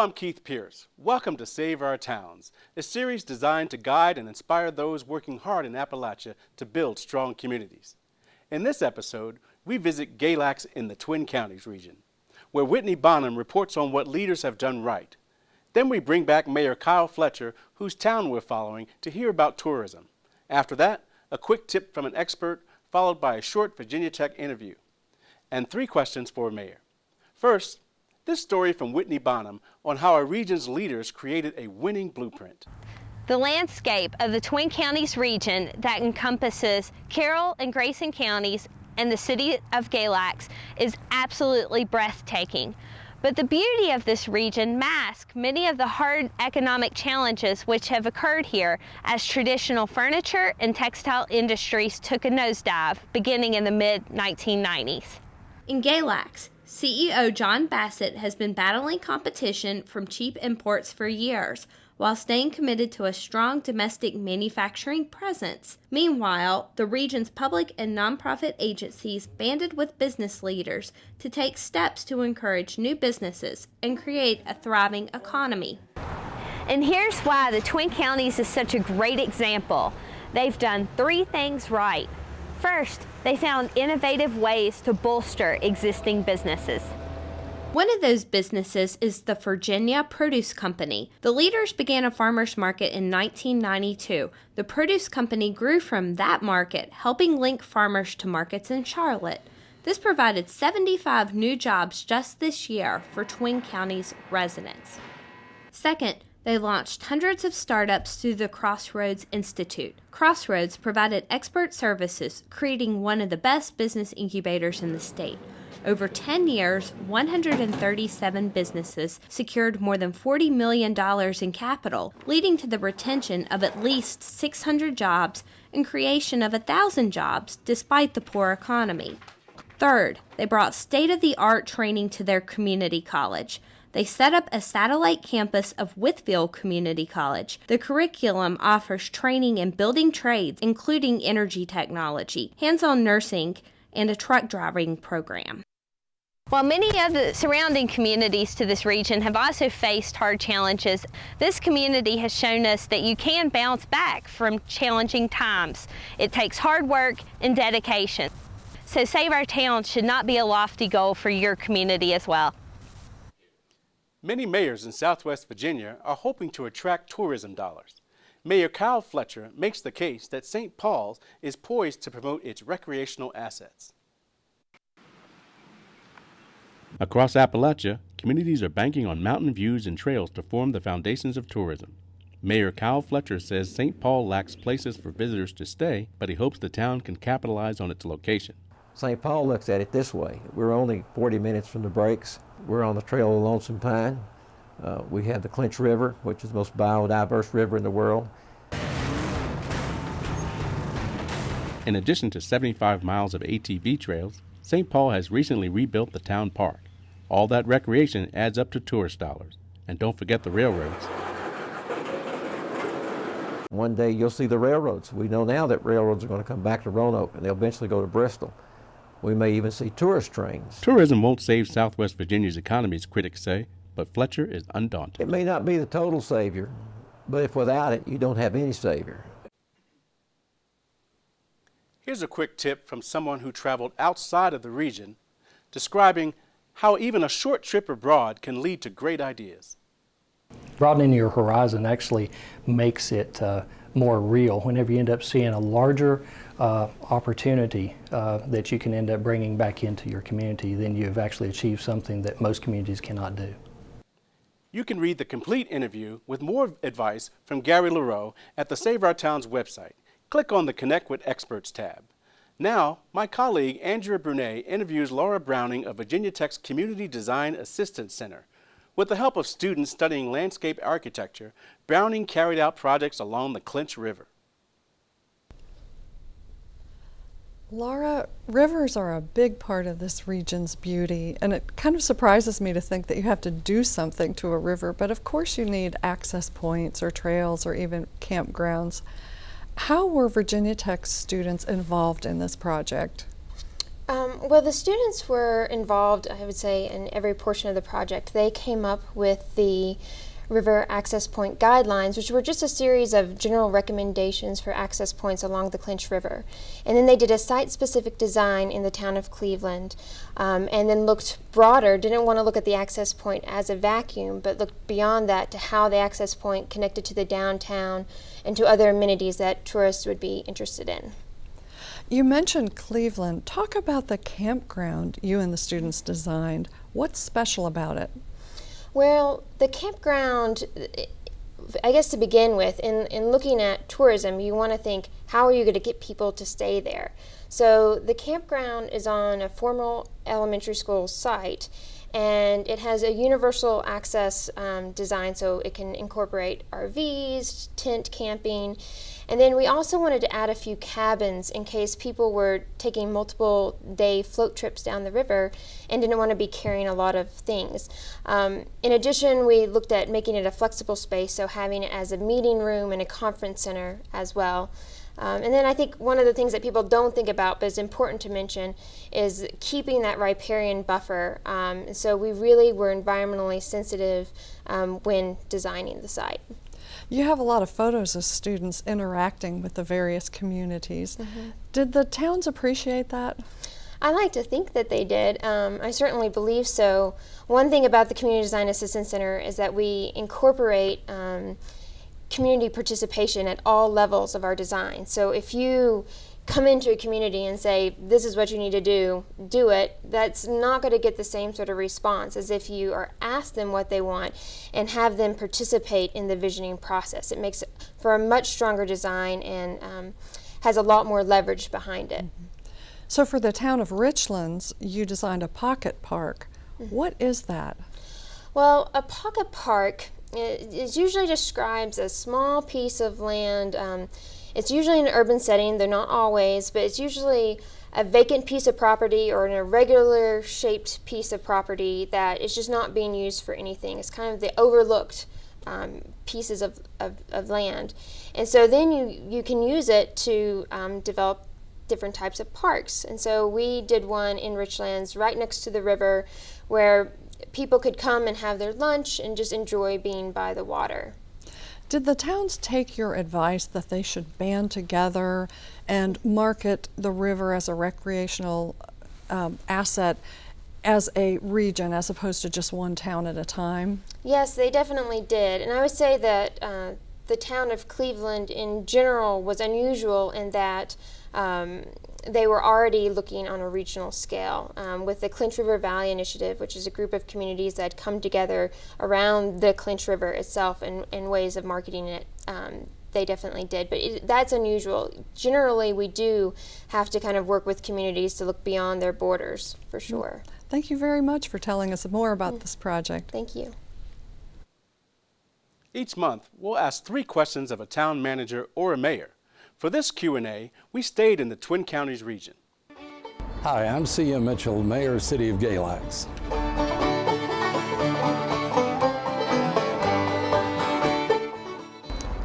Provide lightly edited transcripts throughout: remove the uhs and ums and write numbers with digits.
I'm Keith Pierce. Welcome to Save Our Towns, a series designed to guide and inspire those working hard in Appalachia to build strong communities. In this episode, we visit Galax in the Twin Counties region, where Whitney Bonham reports on what leaders have done right. Then we bring back Mayor Kyle Fletcher, whose town we're following, to hear about tourism. After that, a quick tip from an expert, followed by a short Virginia Tech interview. And 3 questions for Mayor. First, this story from Whitney Bonham on how our region's leaders created a winning blueprint. The landscape of the Twin Counties region that encompasses Carroll and Grayson counties and the city of Galax is absolutely breathtaking. But the beauty of this region masks many of the hard economic challenges which have occurred here as traditional furniture and textile industries took a nosedive beginning in the mid-1990s. In Galax, CEO John Bassett has been battling competition from cheap imports for years, while staying committed to a strong domestic manufacturing presence. Meanwhile, the region's public and nonprofit agencies banded with business leaders to take steps to encourage new businesses and create a thriving economy. And here's why the Twin Counties is such a great example. They've done 3 things right. First, they found innovative ways to bolster existing businesses. One of those businesses is the Virginia Produce Company. The leaders began a farmers market in 1992. The produce company grew from that market, helping link farmers to markets in Charlotte. This provided 75 new jobs just this year for Twin Counties residents. Second, they launched hundreds of startups through the Crossroads Institute. Crossroads provided expert services, creating one of the best business incubators in the state. Over 10 years, 137 businesses secured more than $40 million in capital, leading to the retention of at least 600 jobs and creation of 1,000 jobs despite the poor economy. Third, they brought state-of-the-art training to their community college. They set up a satellite campus of Whitfield Community College. The curriculum offers training in building trades, including energy technology, hands-on nursing, and a truck driving program. While many of the surrounding communities to this region have also faced hard challenges, this community has shown us that you can bounce back from challenging times. It takes hard work and dedication. So Save Our Town should not be a lofty goal for your community as well. Many mayors in Southwest Virginia are hoping to attract tourism dollars. Mayor Kyle Fletcher makes the case that St. Paul's is poised to promote its recreational assets. Across Appalachia, communities are banking on mountain views and trails to form the foundations of tourism. Mayor Kyle Fletcher says St. Paul lacks places for visitors to stay, but he hopes the town can capitalize on its location. St. Paul looks at it this way. We're only 40 minutes from the breaks. We're on the Trail of Lonesome Pine. We have the Clinch River, which is the most biodiverse river in the world. In addition to 75 miles of ATV trails, St. Paul has recently rebuilt the town park. All that recreation adds up to tourist dollars. And don't forget the railroads. One day you'll see the railroads. We know now that railroads are going to come back to Roanoke and they'll eventually go to Bristol. We may even see tourist trains. Tourism won't save Southwest Virginia's economy, as critics say, but Fletcher is undaunted. It may not be the total savior, but if without it, you don't have any savior. Here's a quick tip from someone who traveled outside of the region, describing how even a short trip abroad can lead to great ideas. Broadening your horizon actually makes it more real whenever you end up seeing a larger opportunity that you can end up bringing back into your community. Then you've actually achieved something that most communities cannot do. You can read the complete interview with more advice from Gary LaRoe at the Save Our Towns website. Click on the Connect with Experts tab. Now, my colleague Andrea Brunet interviews Laura Browning of Virginia Tech's Community Design Assistance Center. With the help of students studying landscape architecture, Browning carried out projects along the Clinch River. Laura, rivers are a big part of this region's beauty, and it kind of surprises me to think that you have to do something to a river, but of course you need access points or trails or even campgrounds. How were Virginia Tech students involved in this project? Well, the students were involved, I would say, in every portion of the project. They came up with the river access point guidelines, which were just a series of general recommendations for access points along the Clinch River. And then they did a site-specific design in the town of Cleveland, and then looked broader, didn't want to look at the access point as a vacuum, but looked beyond that to how the access point connected to the downtown and to other amenities that tourists would be interested in. You mentioned Cleveland. Talk about the campground you and the students designed. What's special about it? Well, the campground, I guess to begin with, in looking at tourism, you want to think, how are you going to get people to stay there? So the campground is on a formal elementary school site, and it has a universal access design, so it can incorporate RVs, tent camping. And then we also wanted to add a few cabins in case people were taking multiple day float trips down the river and didn't want to be carrying a lot of things. In addition, we looked at making it a flexible space, so having it as a meeting room and a conference center as well. And then I think one of the things that people don't think about, but is important to mention, is keeping that riparian buffer. So we really were environmentally sensitive when designing the site. You have a lot of photos of students interacting with the various communities. Mm-hmm. Did the towns appreciate that? I like to think that they did. I certainly believe so. One thing about the Community Design Assistance Center is that we incorporate community participation at all levels of our design. So if you come into a community and say, this is what you need to do it, that's not going to get the same sort of response as if you are asked them what they want and have them participate in the visioning process. It makes it for a much stronger design and has a lot more leverage behind it. Mm-hmm. So for the town of Richlands, you designed a pocket park. Mm-hmm. What is that? Well, a pocket park is usually describes a small piece of land. It's usually in an urban setting, they're not always, but it's usually a vacant piece of property or an irregular shaped piece of property that is just not being used for anything. It's kind of the overlooked pieces of land. And so then you can use it to develop different types of parks. And so we did one in Richlands right next to the river where people could come and have their lunch and just enjoy being by the water. Did the towns take your advice that they should band together and market the river as a recreational asset as a region as opposed to just one town at a time? Yes, they definitely did. And I would say that the town of Cleveland in general was unusual in that they were already looking on a regional scale with the Clinch River Valley Initiative, which is a group of communities that come together around the Clinch River itself and ways of marketing it. They definitely did, but that's unusual. Generally, we do have to kind of work with communities to look beyond their borders, for sure. Thank you very much for telling us more about this project. Thank you. Each month, we'll ask 3 questions of a town manager or a mayor. For this Q&A, we stayed in the Twin Counties region. Hi, I'm C.M. Mitchell, Mayor, City of Galax.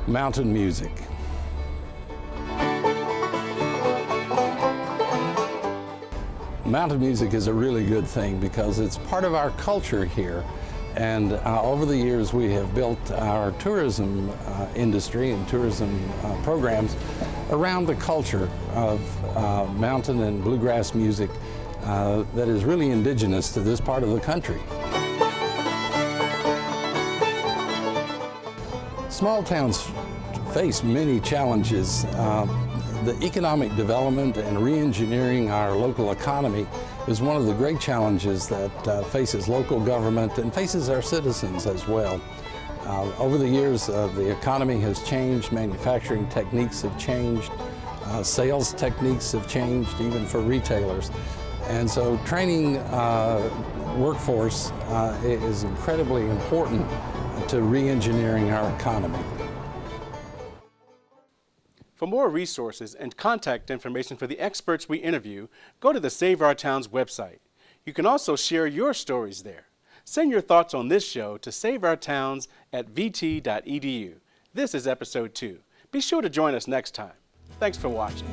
Mountain music. Mountain music is a really good thing because it's part of our culture here. And over the years, we have built our tourism industry and tourism programs around the culture of mountain and bluegrass music that is really indigenous to this part of the country. Small towns face many challenges. The economic development and re-engineering our local economy is one of the great challenges that faces local government and faces our citizens as well. Over the years, the economy has changed, manufacturing techniques have changed, sales techniques have changed, even for retailers. And so training workforce is incredibly important to re-engineering our economy. For more resources and contact information for the experts we interview, go to the Save Our Towns website. You can also share your stories there. Send your thoughts on this show to saveourtowns@vt.edu. This is episode 2. Be sure to join us next time. Thanks for watching.